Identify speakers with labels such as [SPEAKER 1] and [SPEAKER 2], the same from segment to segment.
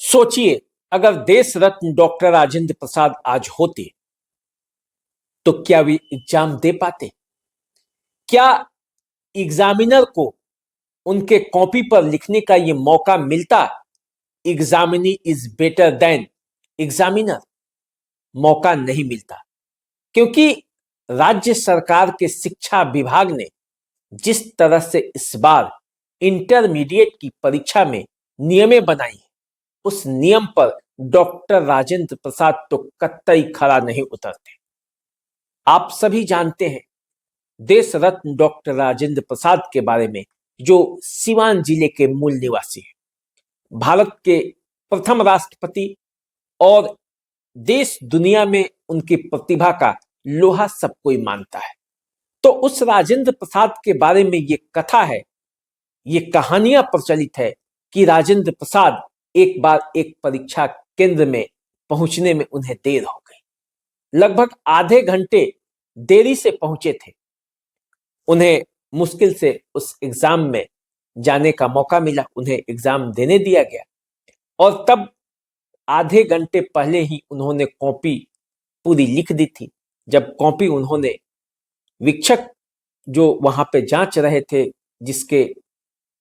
[SPEAKER 1] सोचिए, अगर देश रत्न डॉक्टर राजेंद्र प्रसाद आज होते तो क्या वे एग्जाम दे पाते? क्या एग्जामिनर को उनके कॉपी पर लिखने का ये मौका मिलता? Examinee is better than examiner. मौका नहीं मिलता, क्योंकि राज्य सरकार के शिक्षा विभाग ने जिस तरह से इस बार इंटरमीडिएट की परीक्षा में नियमें बनाई है, उस नियम पर डॉक्टर राजेंद्र प्रसाद तो कतई खरा नहीं उतरते। आप सभी जानते हैं देश रत्न डॉक्टर राजेंद्र प्रसाद के बारे में, जो सिवान जिले के मूल निवासी हैं, भारत के प्रथम राष्ट्रपति और देश दुनिया में उनकी प्रतिभा का लोहा सब कोई मानता है। तो उस राजेंद्र प्रसाद के बारे में ये कथा है, ये कहानियां प्रचलित है कि राजेंद्र प्रसाद एक बार एक परीक्षा केंद्र में पहुंचने में उन्हें देर हो गई। लगभग आधे घंटे देरी से पहुंचे थे। उन्हें मुश्किल से उस एग्जाम में जाने का मौका मिला, उन्हें एग्जाम देने दिया गया और तब आधे घंटे पहले ही उन्होंने कॉपी पूरी लिख दी थी। जब कॉपी उन्होंने वीक्षक जो वहां पे जांच रहे थे, जिसके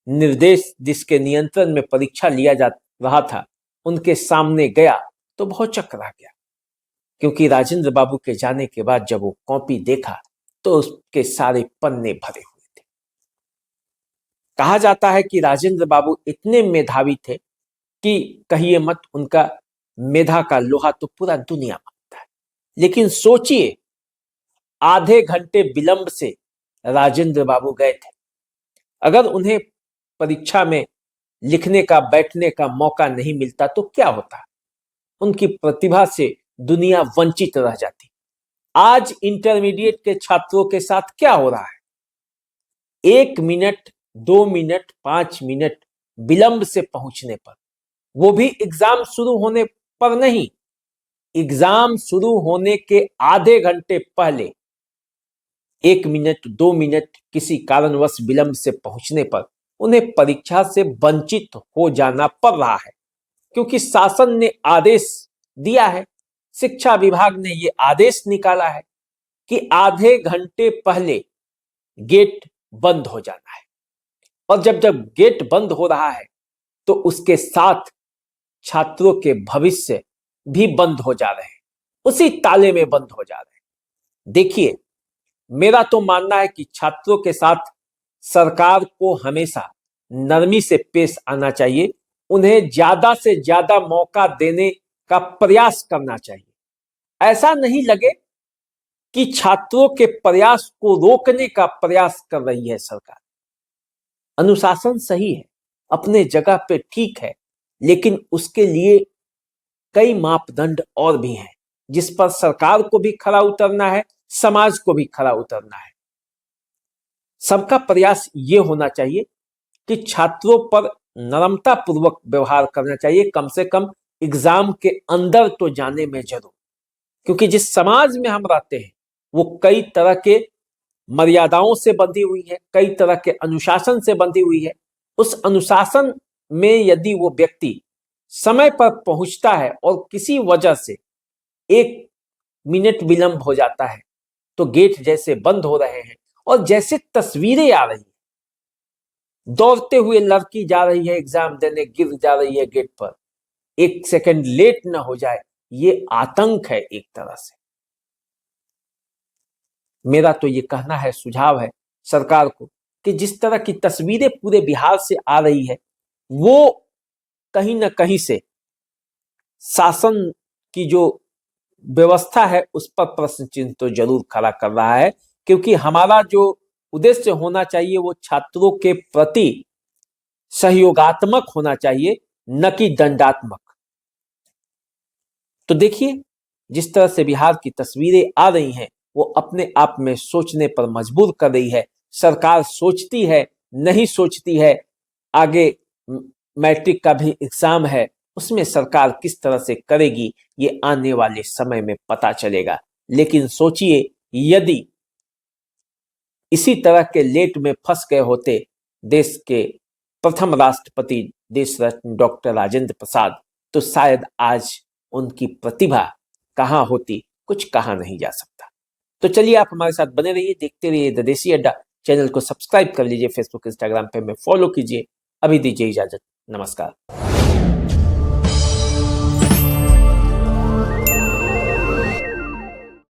[SPEAKER 1] निर्देश, जिसके नियंत्रण में परीक्षा लिया जा रहा था, उनके सामने गया तो बहुत चकरा गया, क्योंकि राजेंद्र बाबू के जाने के बाद जब वो कॉपी देखा तो उसके सारे पन्ने भरे हुए थे। कहा जाता है कि राजेंद्र बाबू इतने मेधावी थे कि कहिए मत, उनका मेधा का लोहा तो पूरा दुनिया मानता है। लेकिन सोचिए, आधे घंटे विलंब से राजेंद्र बाबू गए थे। अगर उन्हें परीक्षा में लिखने का, बैठने का मौका नहीं मिलता तो क्या होता? उनकी प्रतिभा से दुनिया वंचित रह जाती। आज इंटरमीडिएट के छात्रों के साथ क्या हो रहा है? 1 मिनट, 2 मिनट, 5 मिनट विलंब से पहुंचने पर, वो भी एग्जाम शुरू होने पर नहीं, एग्जाम शुरू होने के आधे घंटे पहले 1 मिनट, 2 मिनट किसी कारणवश विलंब से पहुंचने पर उन्हें परीक्षा से वंचित हो जाना पड़ रहा है, क्योंकि शासन ने आदेश दिया है, शिक्षा विभाग ने यह आदेश निकाला है कि आधे घंटे पहले गेट बंद हो जाना है। और जब जब गेट बंद हो रहा है तो उसके साथ छात्रों के भविष्य भी बंद हो जा रहे हैं, उसी ताले में बंद हो जा रहे हैं। देखिए, मेरा तो मानना है कि छात्रों के साथ सरकार को हमेशा नरमी से पेश आना चाहिए, उन्हें ज्यादा से ज्यादा मौका देने का प्रयास करना चाहिए। ऐसा नहीं लगे कि छात्रों के प्रयास को रोकने का प्रयास कर रही है सरकार। अनुशासन सही है, अपने जगह पे ठीक है, लेकिन उसके लिए कई मापदंड और भी हैं, जिस पर सरकार को भी खरा उतरना है, समाज को भी खरा उतरना है। सबका प्रयास ये होना चाहिए कि छात्रों पर नरमता पूर्वक व्यवहार करना चाहिए, कम से कम एग्जाम के अंदर तो जाने में जरूर, क्योंकि जिस समाज में हम रहते हैं वो कई तरह के मर्यादाओं से बंधी हुई है, कई तरह के अनुशासन से बंधी हुई है। उस अनुशासन में यदि वो व्यक्ति समय पर पहुंचता है और किसी वजह से 1 मिनट विलंब हो जाता है तो गेट जैसे बंद हो रहे हैं और जैसे तस्वीरें आ रही हैं, दौड़ते हुए लड़की जा रही है एग्जाम देने, गिर जा रही है गेट पर, 1 सेकंड लेट ना हो जाए, ये आतंक है एक तरह से। मेरा तो ये कहना है, सुझाव है सरकार को कि जिस तरह की तस्वीरें पूरे बिहार से आ रही है, वो कहीं ना कहीं से शासन की जो व्यवस्था है उस पर प्रश्न चिन्ह तो जरूर खड़ा कर रहा है, क्योंकि हमारा जो उद्देश्य होना चाहिए वो छात्रों के प्रति सहयोगात्मक होना चाहिए, न कि दंडात्मक। तो देखिए, जिस तरह से बिहार की तस्वीरें आ रही हैं वो अपने आप में सोचने पर मजबूर कर रही है। सरकार सोचती है, नहीं सोचती है, आगे मैट्रिक का भी एग्जाम है, उसमें सरकार किस तरह से करेगी ये आने वाले समय में पता चलेगा। लेकिन सोचिए, यदि इसी तरह के लेट में फंस गए होते देश के प्रथम राष्ट्रपति देश रत्न डॉक्टर राजेंद्र प्रसाद, तो शायद आज उनकी प्रतिभा कहाँ होती, कुछ कहा नहीं जा सकता। तो चलिए आप हमारे साथ बने रहिए, देखते रहिए द देसी अड्डा। चैनल को सब्सक्राइब कर लीजिए, फेसबुक इंस्टाग्राम पे हमें फॉलो कीजिए। अभी दीजिए इजाजत, नमस्कार।